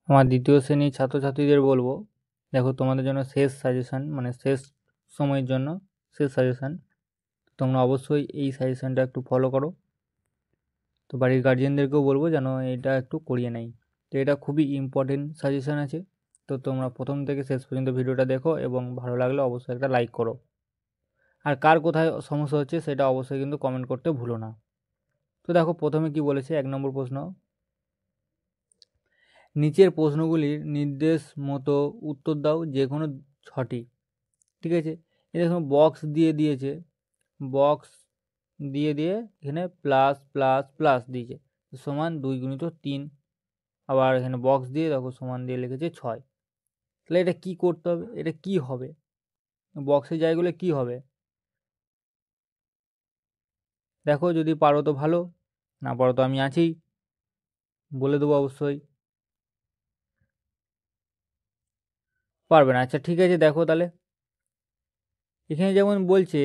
আমার দ্বিতীয় শ্রেণীর ছাত্রছাত্রীদের বলবো, দেখো তোমাদের জন্য শেষ সাজেশান, মানে শেষ সময়ের জন্য শেষ সাজেশান। তোমরা অবশ্যই এই সাজেশানটা একটু ফলো করো। তো বাড়ির গার্জিয়ানদেরকেও বলবো যেন এটা একটু করিয়ে নেয়। তো এটা খুবই ইম্পর্টেন্ট সাজেশান আছে। তো তোমরা প্রথম থেকে শেষ পর্যন্ত ভিডিওটা দেখো এবং ভালো লাগলে অবশ্যই একটা লাইক করো। আর কার কোথায় সমস্যা হচ্ছে সেটা অবশ্যই কিন্তু কমেন্ট করতে ভুলো না। তো দেখো প্রথমে কি বলেছে, 1 নম্বর প্রশ্ন, নিচের প্রশ্নগুলির নির্দেশ মতো উত্তর দাও যে কোনো 6টি। ঠিক আছে, এই দেখুন বক্স দিয়ে দিয়েছে, বক্স দিয়ে এখানে প্লাস প্লাস প্লাস দিয়েছে, সমান 2 গুণিত 3। আবার এখানে বক্স দিয়ে দেখো সমান দিয়ে লিখেছে 6। তাহলে এটা কি করতে হবে, এটা কি হবে, বক্সের জায়গাগুলো কি হবে? দেখো যদি পারো তো ভালো, না পারো তো আমি আছি, বলে দেবো অবশ্যই। পারবে না, আচ্ছা ঠিক আছে। দেখো তাহলে এখানে যেমন বলছে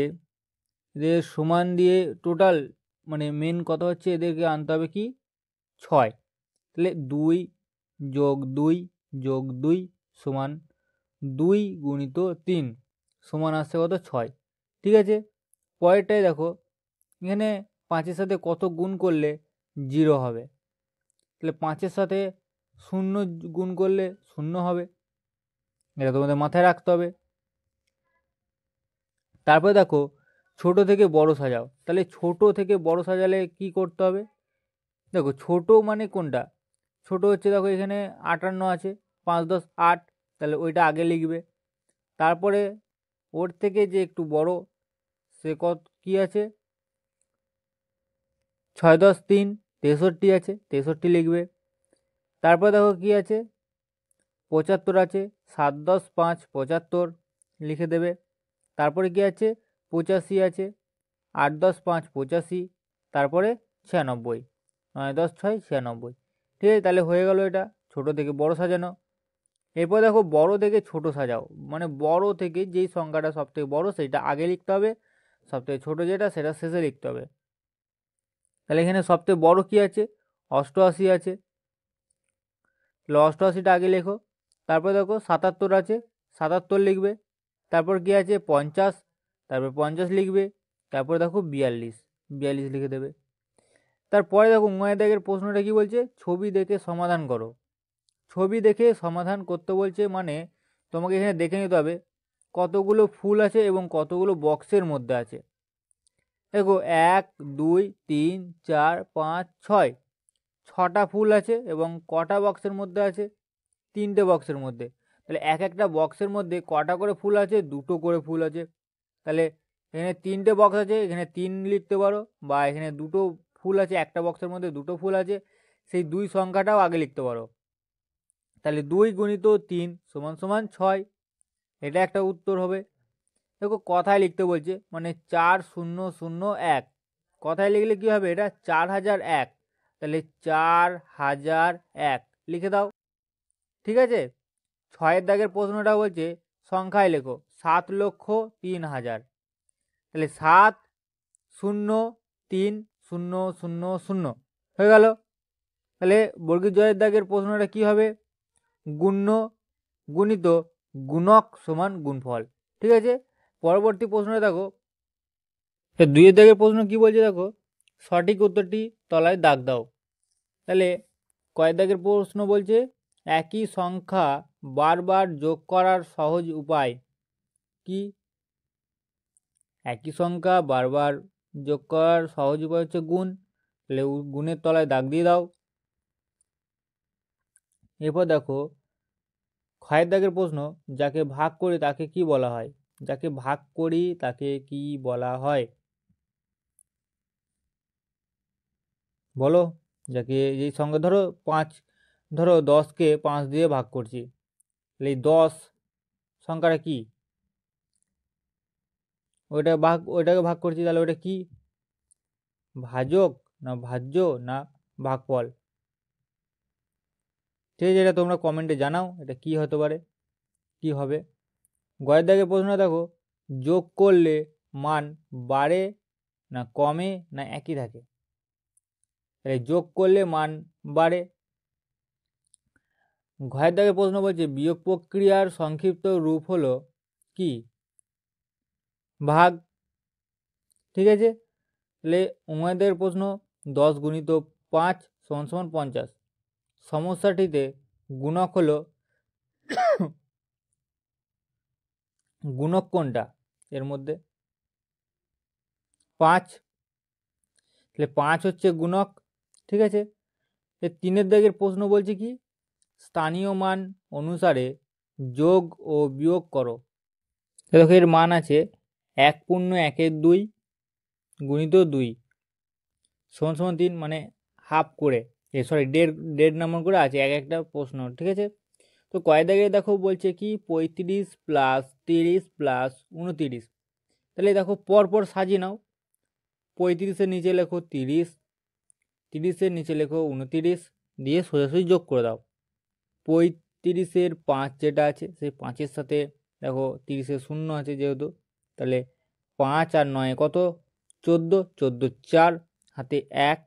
এদের সমান দিয়ে টোটাল, মানে মেন কথা হচ্ছে এদেরকে আনতে হবে কি 6। তাহলে 2 যোগ 2 যোগ 2 সমান 2 গুণিত 3 সমান আসছে কত 6। ঠিক আছে, পরেরটাই দেখো, এখানে 5-এর সাথে কত গুণ করলে 0 হবে, তাহলে 5-এর সাথে 0 গুণ করলে 0 হবে, এটা তোমাদের মাথায় রাখতে হবে। তারপরে দেখো ছোট থেকে বড় সাজাও, তাহলে ছোট থেকে বড় সাজালে কি করতে হবে? দেখো ছোট মানে কোনটা, ছোট হচ্ছে দেখো এখানে 58 আছে, 5 10 8, তাহলে ওইটা আগে লিখবে। তারপরে ওর থেকে যে একটু বড় সে কত কি আছে, 6 10 3 63 আছে, 63 লিখবে। তারপরে দেখো কি আছে, 75 আছে, 7 10 5 75 লিখে দেবে। তারপরে কি আছে, 85 আছে, 8 10 5 85, তারপরে 96, 9 10 6 96। ঠিক আছে, তাহলে হয়ে গেল এটা ছোট থেকে বড় সাজানো। এরপর দেখো বড় থেকে ছোট সাজাও, মানে বড় থেকে যেই সংখ্যাটা সব থেকে বড় সেটা আগে লিখতে হবে, সব থেকে ছোট যেটা সেটা শেষে লিখতে হবে। তাহলে এখানে সব থেকে বড় কি আছে, 88 আছে, তাহলে 88টা আগে লেখো। তারপর দেখো 77 আছে, 77 লিখবে। তারপর কি আছে 50, তারপর 50 লিখবে। তারপর দেখো 42, 42 লিখে দেবে। তারপরে দেখো 9 দাগের প্রশ্নটা কি বলছে, ছবি দেখে সমাধান করো। ছবি দেখে সমাধান করতে বলছে, মানে তোমাকে এখানে দেখে নিতে হবে কতগুলো ফুল আছে এবং কতগুলো বক্সের মধ্যে আছে। দেখো 1 2 3 4 5 6, 6টা ফুল আছে এবং কটা বক্সের মধ্যে আছে, 3টে বক্সের মধ্যে। তাহলে এক একটা বক্সের মধ্যে কটা করে ফুল আছে, 2টো করে ফুল আছে। তাহলে এখানে 3টে বক্স আছে, এখানে 3 লিখতে পারো, বা এখানে 2টো ফুল আছে, একটা বক্সের মধ্যে 2টো ফুল আছে, সেই 2 সংখ্যাটাও আগে লিখতে পারো। তাহলে 2 গুণিত 3 সমান সমান 6, এটা একটা উত্তর হবে। দেখো কথায় লিখতে বলছে, মানে 4001, কথায় লিখলে কি হবে, এটা 4001, তাহলে 4001 লিখে দাও। ঠিক আছে, 6 দাগের প্রশ্নটা বলছে সংখ্যায় লেখো 7,03,000, তাহলে 7 0 3 0 0 0 হয়ে গেল। তাহলে বর্গীর জয়ের দাগের প্রশ্নটা কি হবে, গুণ্য গুণিত গুণক সমান গুণফল। ঠিক আছে, পরবর্তী প্রশ্নটা দেখো, 2 দাগের প্রশ্ন কি বলছে দেখো, সঠিক উত্তরটি তলায় দাগ দাও। তাহলে কয় দাগের প্রশ্ন বলছে, একই সংখ্যা বারবার যোগ করার সহজ উপায় কি? একই সংখ্যা বারবার যোগ করার সহজ উপায় হচ্ছে গুণ, তাহলে গুণের তলায় দাগ দিয়ে দাও। এরপর দেখো ক্ষয়ের দাগের প্রশ্ন, যাকে ভাগ করি তাকে কি বলা হয়? যাকে ভাগ করি তাকে কি বলা হয়, বলো। যাকে এই সঙ্গে ধরো 5, ধরো 10কে 5 দিয়ে ভাগ করছি, তাহলে এই 10 সংখ্যাটা কি, ওইটাকে ভাগ করছি, তাহলে ওটা কি, ভাজক না ভাজ্য না ভাগফল? ঠিক আছে, এটা তোমরা কমেন্টে জানাও এটা কি হতে পারে, কি হবে। গয়ের দাগের প্রশ্ন দেখো, যোগ করলে মান বাড়ে না কমে না একই থাকে? যোগ করলে মান বাড়ে, ঘয়ের দাগের প্রশ্ন বলছে বিয়োগ প্রক্রিয়ার সংক্ষিপ্ত রূপ হলো কি? ভাগ। ঠিক আছে, তাহলে উমাদের প্রশ্ন 10 গুণিত 5 সমান সমান 50। সমস্যাটিতে গুণক হলো গুণক কোনটা এর মধ্যে? 5, তাহলে 5 হচ্ছে গুণক। ঠিক আছে, এর 3 দাগের প্রশ্ন বলছে কি স্থানীয় মান অনুসারে যোগ ও বিয়োগ করো। দেখো এর মান আছে 1.1/2 গুণিত 2 সমান সমান 3, মানে হাফ করে, সরি দেড় নম্বর করে আছে এক একটা প্রশ্ন। ঠিক আছে, তো কয় দাগে দেখো বলছে কি 35 প্লাস 30 প্লাস 29। তাহলে দেখো পরপর সাজিয়ে নাও। 35-এর নিচে লেখো 30, 30-এর নিচে লেখো 29, দিয়ে সোজাসুজি যোগ করে দাও। 35-এর 5 যেটা আছে সেই 5-এর সাথে দেখো 30-এর 0 আছে যেহেতু, তাহলে 5 আর 9 কত? 14, 14 4, হাতে 1,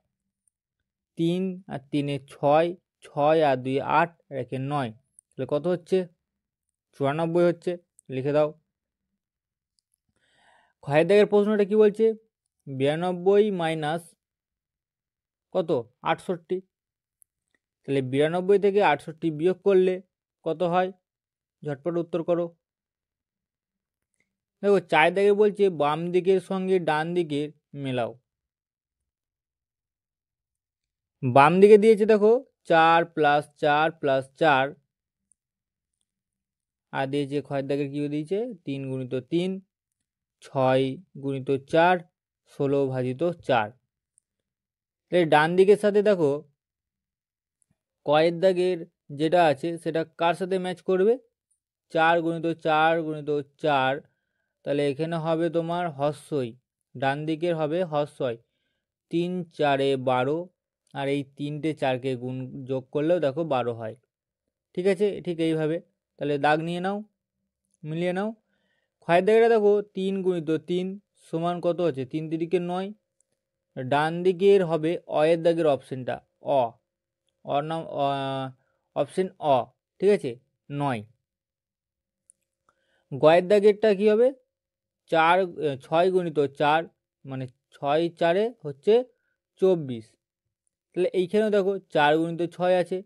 3 আর 3-এ 6, 6 আর 2 8, রেখে 9, তাহলে কত হচ্ছে? 94 হচ্ছে। লিখে দাও। ক্ষয়ের দাগের প্রশ্নটা কি বলছে 92 মাইনাস কত? 68। তাহলে 92 থেকে 68 বিয়োগ করলে কত হয়? ঝটপট উত্তর করো। দেখো 4 দাগে বলছে বাম দিকের সঙ্গে ডান দিকের মেলাও। বাম দিকে দিয়েছে দেখো 4 প্লাস 4 প্লাস 4, আর দিয়েছে ক্ষয়ের দাগের কি দিয়েছে 3 গুণিত 3, 6 গুণিত 4, 16 ভাজিত 4। তাহলে ডান দিকের সাথে দেখো কয়ের দাগের যেটা আছে সেটা কার সাথে ম্যাচ করবে? 4 গুণিত 4 গুণিত 4, তাহলে এখানে হবে তোমার হস্যই, ডান দিকের হবে হস্যই। 3 4-এ 12, আর এই 3টে 4কে গুণ যোগ করলেও দেখো 12 হয়। ঠিক আছে, ঠিক এইভাবে তাহলে দাগ নিয়ে নাও, মিলিয়ে নাও। ক্ষয়ের দাগেটা দেখো 3 গুণিত 3 সমান কত হচ্ছে? 3 3-কে 9। ডান দিকের হবে অয়ের দাগের অপশনটা অর নাম অপশন অ। ঠিক আছে, 9। গয়ের দাগেরটা কি হবে 6 গুণিত 4, মানে 6 4-এ হচ্ছে 24। তাহলে এইখানেও দেখো 4 গুণিত 6 আছে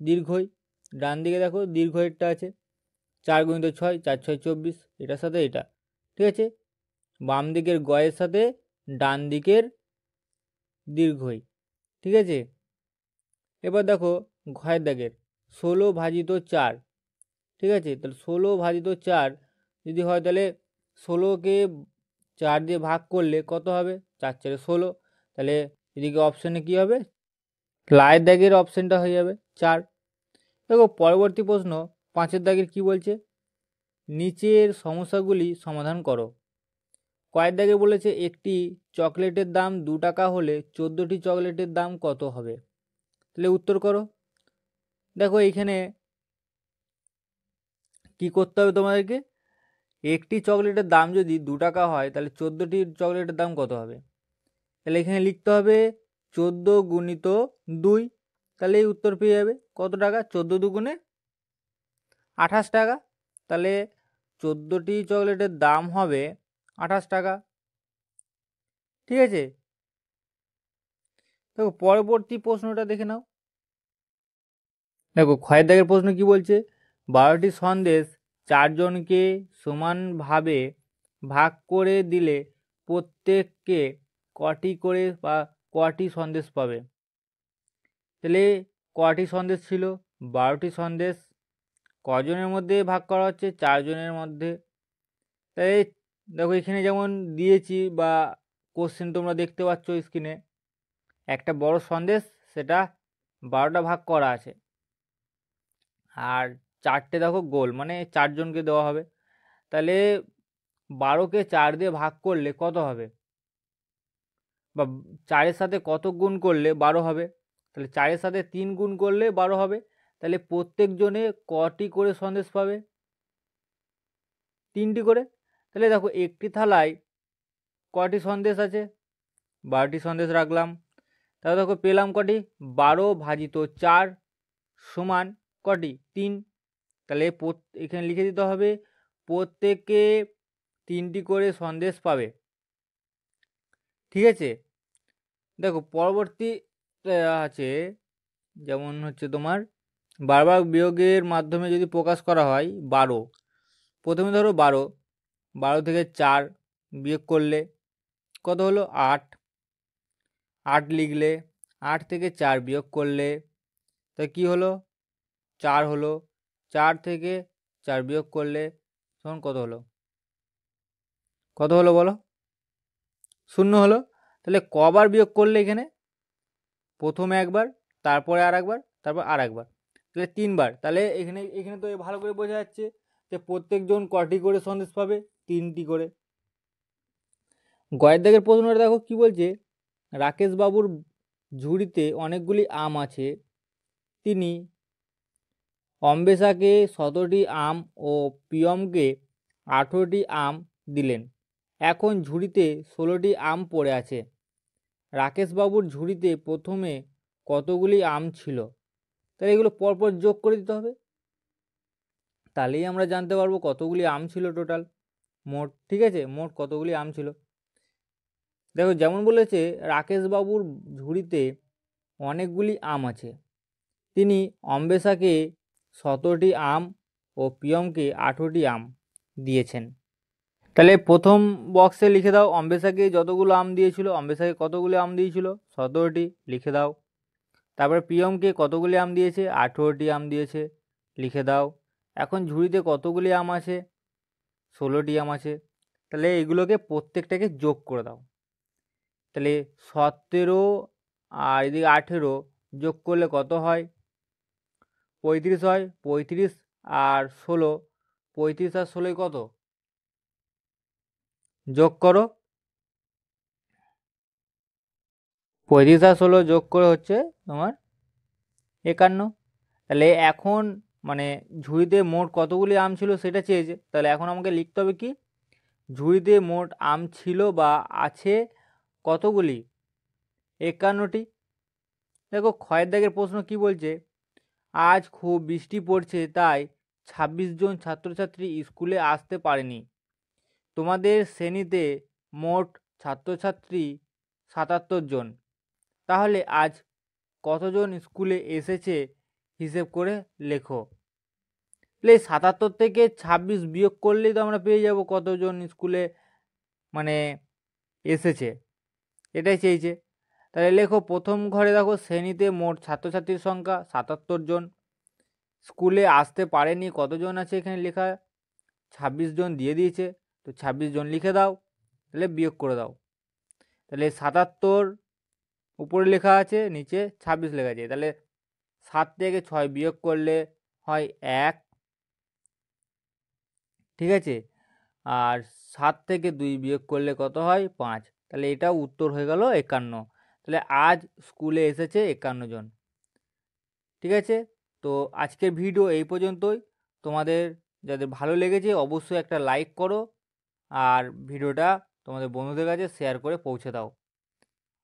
দীর্ঘই, ডান দিকে দেখো দীর্ঘেরটা আছে 4 গুণিত 6, 4 6 24, এটার সাথে এটা। ঠিক আছে, বাম দিকের গয়ের সাথে ডান দিকের দীর্ঘই। ঠিক আছে, এবার দেখো ঘয়ের দাগের 16 ভাজিত 4। ঠিক আছে, তাহলে 16 ভাজিত 4 যদি হয় তাহলে 16কে 4 দিয়ে ভাগ করলে কত হবে? 4 4-এ 16, তাহলে এদিকে অপশানে কি হবে? লায়ের দাগের অপশানটা হয়ে যাবে 4। দেখো পরবর্তী প্রশ্ন 5-এর দাগের কি বলছে নিচের সমস্যাগুলি সমাধান করো। কয়ের দাগে বলেছে একটি চকলেটের দাম 2 টাকা হলে 14টি চকলেটের দাম কত হবে? তাহলে উত্তর করো। দেখো এইখানে কি করতে হবে তোমাদেরকে, একটি চকলেটের দাম যদি 2 টাকা হয় তাহলে 14টি চকলেটের দাম কত হবে? তাহলে এখানে লিখতে হবে 14 গুণিত 2, তাহলে এই উত্তর পেয়ে যাবে কত টাকা? 14 দুগুণে 28 টাকা। তাহলে 14টি চকলেটের দাম হবে 28 টাকা। ঠিক আছে, দেখো পরবর্তী প্রশ্নটা দেখে নাও। দেখো ক্ষয়ের দাগের প্রশ্ন কি বলছে 12টি সন্দেশ 4 জনকে সমানভাবে ভাগ করে দিলে প্রত্যেককে কটি করে বা কটি সন্দেশ পাবে? তাহলে কটি সন্দেশ ছিল? 12টি সন্দেশ। কজনের মধ্যে ভাগ করা হচ্ছে? 4 জনের মধ্যে। তাই দেখো এখানে যেমন দিয়েছি বা কোশ্চেন তোমরা দেখতে পাচ্ছ স্ক্রিনে, একটা বড় সন্দেশ সেটা 12টা ভাগ করা আছে, আর 4টে দেখো গোল, মানে 4 জনকে দেওয়া হবে। তাহলে 12কে 4 দিয়ে ভাগ করলে কত হবে? বা 4-এর সাথে কত গুণ করলে 12 হবে? তাহলে 4-এর সাথে 3 গুণ করলে 12 হবে। তাহলে প্রত্যেক জনে কটি করে সন্দেশ পাবে? 3টি করে। তাহলে দেখো একটি থালায় কটি সন্দেশ আছে? 12টি সন্দেশ রাখলাম। তাহলে দেখো পেলাম কটি? 12 ভাজিত 4 সমান কটি? 3। তাহলে এখানে লিখে দিতে হবে প্রত্যেকে 3টি করে সন্দেশ পাবে। ঠিক আছে, দেখো পরবর্তী আছে, যেমন হচ্ছে তোমার বারবার বিয়োগের মাধ্যমে যদি প্রকাশ করা হয় 12। প্রথমে ধরো 12 থেকে 4 বিয়োগ করলে কত হলো? 8। 8 লিখলে 8 থেকে 4 বিয়োগ করলে তা কি হলো? 4 হলো। 4 থেকে 4 বিয়োগ করলে তখন কত হলো? কত হলো বলো? 0 হলো। তাহলে কবার বিয়োগ করলে এখানে? প্রথমে একবার, তারপরে আর একবার, তারপর আর একবার, তাহলে 3বার। তাহলে এখানে তো ভালো করে বোঝা যাচ্ছে যে প্রত্যেকজন কটি করে সন্দেশ পাবে? 3টি করে। গয়ের দাগের প্রশ্নটা দেখো কি বলছে, রাকেশ বাবুর ঝুড়িতে অনেকগুলি আম আছে, তিনি অম্বেশাকে 17টি আম ও প্রিয়মকে 18টি আম দিলেন। এখন ঝুড়িতে 16টি আম পড়ে আছে। রাকেশবাবুর ঝুড়িতে প্রথমে কতগুলি আম ছিল? তাহলে এগুলো পরপর যোগ করে দিতে হবে, তাহলেই আমরা জানতে পারবো কতগুলি আম ছিল টোটাল মোট। ঠিক আছে, মোট কতগুলি আম ছিল। দেখো যেমন বলেছে রাকেশবাবুর ঝুড়িতে অনেকগুলি আম আছে, তিনি অম্বেশাকে 17টি আম ও প্রিয়মকে 18টি আম দিয়েছেন। তাহলে প্রথম বক্সে লিখে দাও অম্বেশাকে যতগুলো আম দিয়েছিল, অম্বেশাকে কতগুলো আম দিয়েছিল? 17টি, লিখে দাও। তারপরে প্রিয়মকে কতগুলি আম দিয়েছে? 18টি আম দিয়েছে, লিখে দাও। এখন ঝুড়িতে কতগুলি আম আছে? 16টি আম আছে। তাহলে এগুলোকে প্রত্যেকটাকে যোগ করে দাও। তাহলে 17 আর এদিকে 18 যোগ করলে কত হয়? 35 হয়। 35 আর 16, 35 আর 16 কত? যোগ করো। 35 আর 16 যোগ করে হচ্ছে তোমার 51। তাহলে এখন মানে ঝুড়িতে মোট কতগুলি আম ছিল সেটা চেয়েছে, তাহলে এখন আমাকে লিখতে হবে কি, ঝুড়িতে মোট আম ছিল বা আছে কতগুলি? 51টি। দেখো ক্ষয়ের দাগের প্রশ্ন কি বলছে, আজ খুব বৃষ্টি পড়ছে তাই 26 জন ছাত্রছাত্রী স্কুলে আসতে পারেনি। তোমাদের শ্রেণীতে মোট ছাত্রছাত্রী 77 জন, তাহলে আজ কতজন স্কুলে এসেছে হিসেব করে লেখো। তাহলে 77 থেকে 26 বিয়োগ করলেই তো আমরা পেয়ে যাব কতজন স্কুলে মানে এসেছে, এটাই চেয়েছে। তাহলে লেখো প্রথম ঘরে দেখো শ্রেণীতে মোট ছাত্রছাত্রীর সংখ্যা 77 জন, স্কুলে আসতে পারেনি কতজন আছে এখানে লেখা? 26 জন দিয়ে দিয়েছে, তো 26 জন লিখে দাও, তাহলে বিয়োগ করে দাও। তাহলে 77 উপরে লেখা আছে, নিচে 26 লেখা আছে, তাহলে 7 থেকে 6 বিয়োগ করলে হয় 1। ঠিক আছে, আর 7 থেকে 2 বিয়োগ করলে কত হয়? 5। তাহলে এটাও উত্তর হয়ে গেল 51। তাহলে আজ স্কুলে এসেছে 51 জন। ঠিক আছে, তো আজকের ভিডিও এই পর্যন্তই। তোমাদের যাদের ভালো লেগেছে অবশ্যই একটা লাইক করো, আর ভিডিওটা তোমাদের বন্ধুদের কাছে শেয়ার করে পৌঁছে দাও।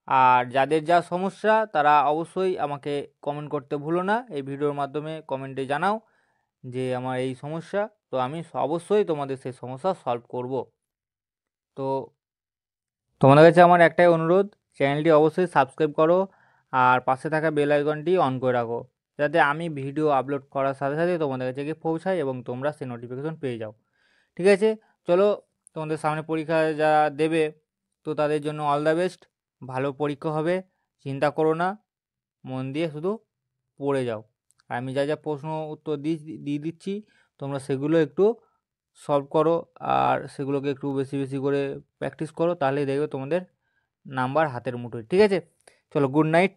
আর যাদের যা সমস্যা তারা অবশ্যই আমাকে কমেন্ট করতে ভুলো না, এই ভিডিওর মাধ্যমে কমেন্টে জানাও যে আমার এই সমস্যা, তো আমি অবশ্যই তোমাদের সেই সমস্যা সলভ করব। তো তোমাদের কাছে আমার একটাই অনুরোধ, চ্যানেলটি অবশ্যই সাবস্ক্রাইব করো আর পাশে থাকা বেল আইকনটি অন করে রাখো, যাতে আমি ভিডিও আপলোড করার সাথে সাথে তোমাদের কাছে গিয়ে পৌঁছায় এবং তোমরা সেই নোটিফিকেশন পেয়ে যাও। ঠিক আছে, চলো, তোমাদের সামনে পরীক্ষা যারা দেবে তো তাদের জন্য অল দ্য বেস্ট। ভালো পরীক্ষা হবে, চিন্তা করো না, মন দিয়ে শুধু পড়ে যাও। আর আমি যা যা প্রশ্ন উত্তর দিয়ে দিচ্ছি তোমরা সেগুলো একটু সলভ করো, আর সেগুলোকে একটু বেশি বেশি করে প্র্যাকটিস করো, তাহলেই দেখবে তোমাদের নাম্বার হাতের মুঠোয়। ঠিক আছে, চলো, গুড নাইট।